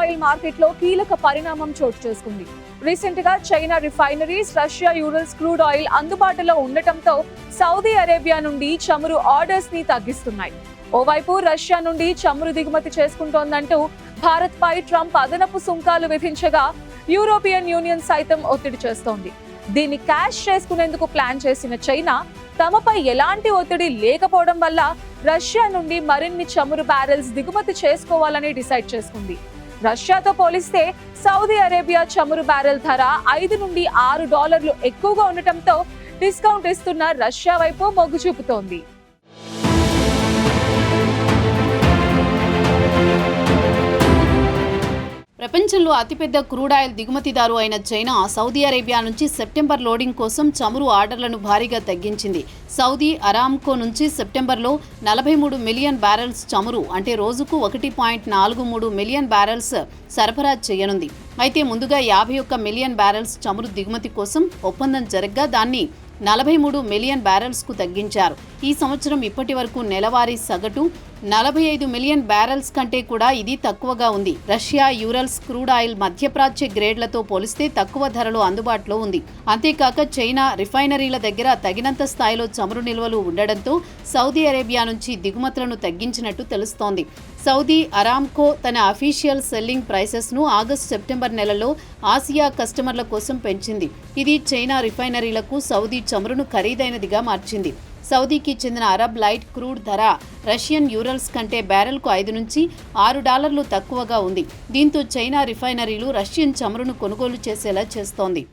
Oil మార్కెట్లో కీలక పరిణామం చోటు చేసుకుంది. రీసెంట్ గా China refineries Russia Urals crude oil అందుబాటులో ఉండటంతో సౌదీ అరేబియా నుండి చమురు ఆర్డర్స్ ని తగ్గిస్తున్నాయి. ఓవైపు రష్యా నుండి చమురు దిగుమతి చేసుకుంటోందంటూ భారత్ పై ట్రంప్ అదనపు సుంకాలు విధించగా యూరోపియన్ యూనియన్ సైతం ఒత్తిడి చేస్తోంది. దీన్ని క్యాష్ చేసుకునేందుకు ప్లాన్ చేసిన చైనా తమపై ఎలాంటి ఒత్తిడి లేకపోవడం వల్ల రష్యా నుండి మరిన్ని చమురు బ్యారెల్స్ దిగుమతి చేసుకోవాలని డిసైడ్ చేసుకుంది. రష్యాతో పోలిస్తే సౌదీ అరేబియా చమురు బ్యారెల్ ధర $5 నుండి $6 ఎక్కువగా ఉండటంతో డిస్కౌంట్ ఇస్తున్న రష్యా వైపు మొగ్గు చూపుతోంది. ప్రపంచంలో అతిపెద్ద క్రూడ్ ఆయిల్ దిగుమతిదారు అయిన చైనా సౌదీ అరేబియా నుంచి సెప్టెంబర్ లోడింగ్ కోసం చమురు ఆర్డర్లను భారీగా తగ్గించింది. సౌదీ అరామ్కో నుంచి సెప్టెంబర్లో 43 మిలియన్ బ్యారెల్స్ చమురు అంటే రోజుకు 1.43 మిలియన్ బ్యారెల్స్ సరఫరా చేయనుంది. అయితే ముందుగా 51 మిలియన్ బ్యారెల్స్ చమురు దిగుమతి కోసం ఒప్పందం జరగ్గా దాన్ని 43 మిలియన్ బ్యారెల్స్కు తగ్గించారు. ఈ సంవత్సరం ఇప్పటి వరకు నెలవారీ సగటు 45 మిలియన్ బ్యారెల్స్ కంటే కూడా ఇది తక్కువగా ఉంది. రష్యా యూరల్స్ క్రూడ్ ఆయిల్ మధ్యప్రాచ్య గ్రేడ్లతో పోలిస్తే తక్కువ ధరలో అందుబాటులో ఉంది. అంతేకాక చైనా రిఫైనరీల దగ్గర తగినంత స్థాయిలో చమురు నిల్వలు ఉండడంతో సౌదీ అరేబియా నుంచి దిగుమతులను తగ్గించినట్టు తెలుస్తోంది. సౌదీ అరామ్కో తన అఫీషియల్ సెల్లింగ్ ప్రైసెస్ను ఆగస్టు-సెప్టెంబర్ నెలలో ఆసియా కస్టమర్ల కోసం పెంచింది. ఇది చైనా రిఫైనరీలకు సౌదీ చమురును ఖరీదైనదిగా మార్చింది. సౌదీకి చెందిన అరబ్ లైట్ క్రూడ్ ధర రష్యన్ యూరల్స్ కంటే బ్యారెల్కు $5 నుంచి $6 తక్కువగా ఉంది. దీంతో చైనా రిఫైనరీలు రష్యన్ చమురును కొనుగోలు చేసేలా చేస్తోంది.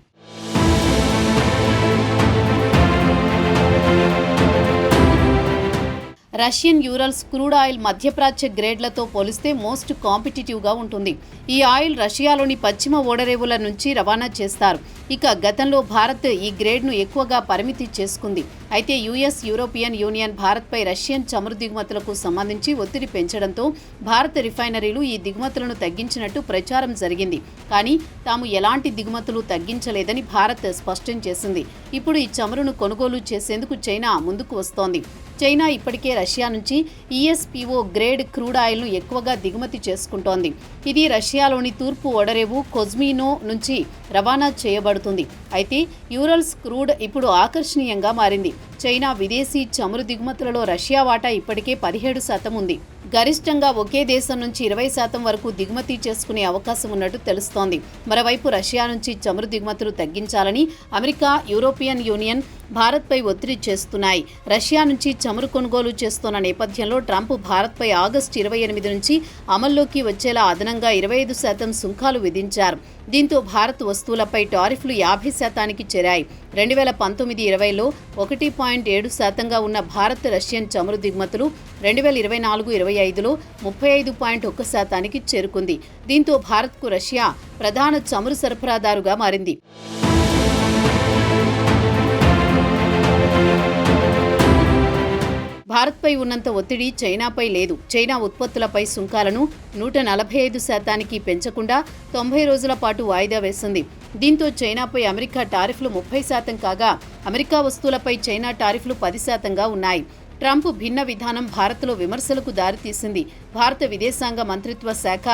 రష్యన్ యూరల్స్ క్రూడ్ ఆయిల్ మధ్యప్రాచ్య గ్రేడ్లతో పోలిస్తే మోస్ట్ కాంపిటిటివ్గా ఉంటుంది. ఈ ఆయిల్ రష్యాలోని పశ్చిమ ఓడరేవుల నుంచి రవాణా చేస్తారు. ఇక గతంలో భారత్ ఈ గ్రేడ్ను ఎక్కువగా పరిమితి చేసుకుంది. అయితే యుఎస్ యూరోపియన్ యూనియన్ భారత్పై రష్యన్ చమురు దిగుమతులకు సంబంధించి ఒత్తిడి పెంచడంతో భారత రిఫైనరీలు ఈ దిగుమతులను తగ్గించినట్టు ప్రచారం జరిగింది. కానీ తాము ఎలాంటి దిగుమతులు తగ్గించలేదని భారత్ స్పష్టం చేసింది. ఇప్పుడు ఈ చమురును కొనుగోలు చేసేందుకు చైనా ముందుకు వస్తోంది. చైనా ఇప్పటికే రష్యా నుంచి ఈఎస్పీఓ గ్రేడ్ క్రూడ్ ఆయిల్ను ఎక్కువగా దిగుమతి చేసుకుంటోంది. ఇది రష్యాలోని తూర్పు ఓడరేవు కొజ్మినో నుంచి రవాణా చేయబడుతుంది. అయితే యూరల్స్ క్రూడ్ ఇప్పుడు ఆకర్షణీయంగా మారింది. చైనా విదేశీ చమురు దిగుమతులలో రష్యా వాటా ఇప్పటికే 17% ఉంది. గరిష్టంగా ఒకే దేశం నుంచి 20% వరకు దిగుమతి చేసుకునే అవకాశం ఉన్నట్టు తెలుస్తోంది. మరోవైపు రష్యా నుంచి చమురు దిగుమతులు తగ్గించాలని అమెరికా, యూరోపియన్ యూనియన్ భారత్పై ఒత్తిడి చేస్తున్నాయి. రష్యా నుంచి చమురు కొనుగోలు చేస్తున్న నేపథ్యంలో ట్రంప్ భారత్పై ఆగస్టు 28 నుంచి అమల్లోకి వచ్చేలా అదనంగా 25% సుంకాలు విధించారు. దీంతో భారత్ వస్తువులపై టారిఫ్లు 50%కి చేరాయి. 2019-20లో 1.7%గా ఉన్న భారత్ రష్యన్ చమురు దిగుమతులు 2024-25లో 35.1%కి చేరుకుంది. దీంతో భారత్కు రష్యా ప్రధాన చమురు సరఫరాదారుగా మారింది. భారత్పై ఉన్నంత ఒత్తిడి చైనాపై లేదు. చైనా ఉత్పత్తులపై సుంకాలను 145%కి పెంచకుండా 90 రోజుల పాటు వాయిదా వేసింది. దీంతో చైనాపై అమెరికా టారిఫ్లు 30% కాగా అమెరికా వస్తువులపై చైనా టారిఫ్లు 10%గా ఉన్నాయి. ట్రంప్ భిన్న విధానం భారత్లో విమర్శలకు దారితీసింది. భారత విదేశాంగ మంత్రిత్వ శాఖ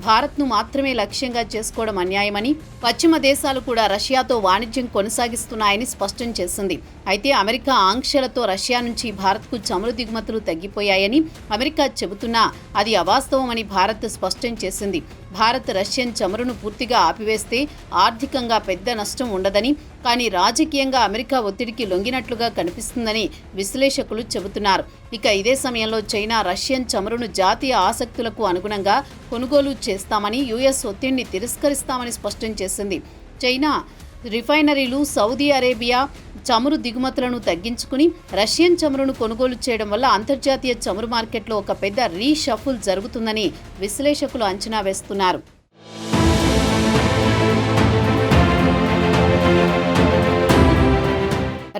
భారత్ను మాత్రమే లక్ష్యంగా చేసుకోవడం అన్యాయమని, పశ్చిమ దేశాలు కూడా రష్యాతో వాణిజ్యం కొనసాగిస్తున్నాయని స్పష్టం చేసింది. అయితే అమెరికా ఆంక్షలతో రష్యా నుంచి భారత్కు చమురు దిగుమతులు తగ్గిపోయాయని అమెరికా చెబుతున్నా అది అవాస్తవమని భారత్ స్పష్టం చేసింది. భారత్ రష్యన్ చమురును పూర్తిగా ఆపివేస్తే ఆర్థికంగా పెద్ద నష్టం ఉండదని, కానీ రాజకీయంగా అమెరికా ఒత్తిడికి లొంగినట్లుగా కనిపిస్తుందని విశ్లేషకులు చెబుతున్నారు. ఇక ఇదే సమయంలో చైనా రష్యన్ చమురును జాతీయ ఆసక్తులకు అనుగుణంగా కొనుగోలు చేస్తామని, యుఎస్ ఒత్తిడిని తిరస్కరిస్తామని స్పష్టం చేసింది. చైనా రిఫైనరీలు సౌదీ అరేబియా చమురు దిగుమతులను తగ్గించుకుని రష్యన్ చమురును కొనుగోలు చేయడం వల్ల అంతర్జాతీయ చమురు మార్కెట్లో ఒక పెద్ద రీషఫుల్ జరుగుతుందని విశ్లేషకులు అంచనా వేస్తున్నారు.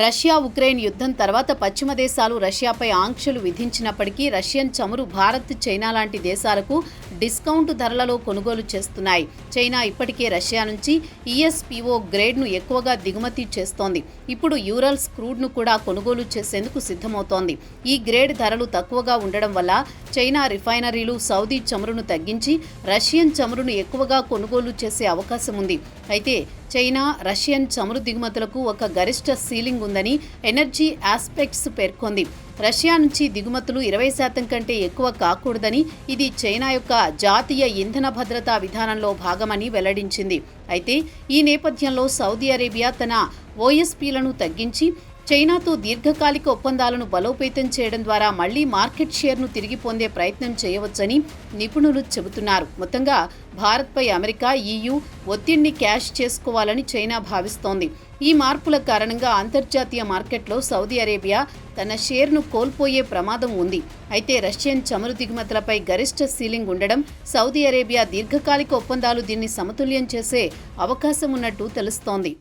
రష్యా ఉక్రెయిన్ యుద్ధం తర్వాత పశ్చిమ దేశాలు రష్యాపై ఆంక్షలు విధించినప్పటికీ రష్యన్ చమురు భారత్, చైనా లాంటి దేశాలకు డిస్కౌంట్ ధరలలో కొనుగోలు చేస్తున్నాయి. చైనా ఇప్పటికే రష్యా నుంచి ఈఎస్పీఓ గ్రేడ్ను ఎక్కువగా దిగుమతి చేస్తోంది. ఇప్పుడు యూరల్స్ క్రూడ్ను కూడా కొనుగోలు చేసేందుకు సిద్ధమవుతోంది. ఈ గ్రేడ్ ధరలు తక్కువగా ఉండడం వల్ల చైనా రిఫైనరీలు సౌదీ చమురును తగ్గించి రష్యన్ చమురును ఎక్కువగా కొనుగోలు చేసే అవకాశం ఉంది. అయితే చైనా రష్యన్ చమురు దిగుమతులకు ఒక గరిష్ట సీలింగ్ ఉందని ఎనర్జీ ఆస్పెక్ట్స్ పేర్కొంది. రష్యా నుంచి దిగుమతులు 20% కంటే ఎక్కువ కాకూడదని, ఇది చైనా యొక్క జాతీయ ఇంధన భద్రతా విధానంలో భాగమని వెల్లడించింది. అయితే ఈ నేపథ్యంలో సౌదీ అరేబియా తన ఓఎస్పీలను తగ్గించి చైనాతో దీర్ఘకాలిక ఒప్పందాలను బలోపేతం చేయడం ద్వారా మళ్లీ మార్కెట్ షేర్ను తిరిగి పొందే ప్రయత్నం చేయవచ్చని నిపుణులు చెబుతున్నారు. మొత్తంగా భారత్పై అమెరికా, EU ఒత్తిడిని క్యాష్ చేసుకోవాలని చైనా భావిస్తోంది. ఈ మార్పుల కారణంగా అంతర్జాతీయ మార్కెట్లో సౌదీ అరేబియా తన షేర్ను కోల్పోయే ప్రమాదం ఉంది. అయితే రష్యన్ చమురు దిగుమతులపై గరిష్ట సీలింగ్ ఉండడం, సౌదీ అరేబియా దీర్ఘకాలిక ఒప్పందాలు దీన్ని సమతుల్యం చేసే అవకాశం ఉన్నట్టు తెలుస్తోంది.